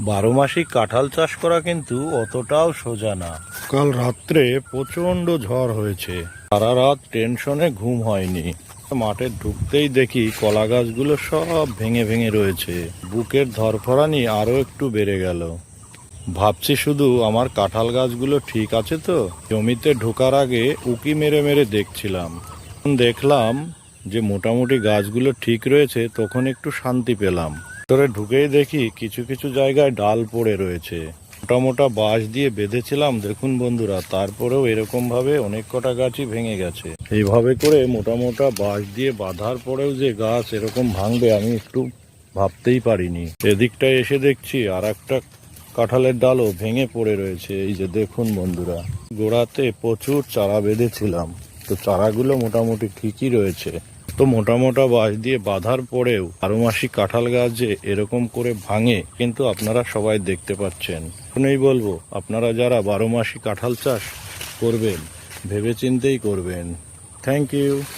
বারো মাসি কাঁঠাল চাষ করা কিন্তু অতটাও সোজা না। কাল রাত্রে প্রচন্ড ঝড় হয়েছে, সারা রাত টেনশনে ঘুম হয়নি। মাঠে ঢুকতেই দেখি কলা গাছগুলো সব ভেঙে ভেঙে রয়েছে। বুকের ধরফরানি আরো একটু বেড়ে গেল। ভাবছি শুধু আমার কাঁঠাল গাছগুলো ঠিক আছে তো। জমিতে ঢোকার আগে উকি মেরে মেরে দেখছিলাম, দেখলাম যে মোটামুটি গাছগুলো ঠিক রয়েছে, তখন একটু শান্তি পেলাম। ভিতরে ঢুকেই দেখি কিছু কিছু জায়গায় ডাল পড়ে রয়েছে। মোটা মোটা বাঁশ দিয়ে বেঁধেছিলাম, দেখুন বন্ধুরা, তারপরেও এরকম ভাবে অনেক কটা গাছই ভেঙে গেছে। এইভাবে করে মোটা মোটা বাঁশ দিয়ে বাঁধার পরেও যে গাছ এরকম ভাঙবে আমি একটু ভাবতেই পারিনি। এদিকটায় এসে দেখছি আর একটা কাঁঠালের ডালও ভেঙে পড়ে রয়েছে। এই যে দেখুন বন্ধুরা, গোড়াতে প্রচুর চারা বেঁধেছিলাম, তো চারাগুলো মোটামুটি ঠিকই রয়েছে। তো মোটা মোটা বাঁশ দিয়ে বাঁধার পরেও 12 মাসি কাঁঠাল গাছ যে এরকম করে ভাঙে, কিন্তু আপনারা সবাই দেখতে পাচ্ছেন। শুনেই বলবো, আপনারা যারা 12 মাসি কাঁঠাল চাষ করবেন ভেবেচিন্তেই করবেন। Thank you.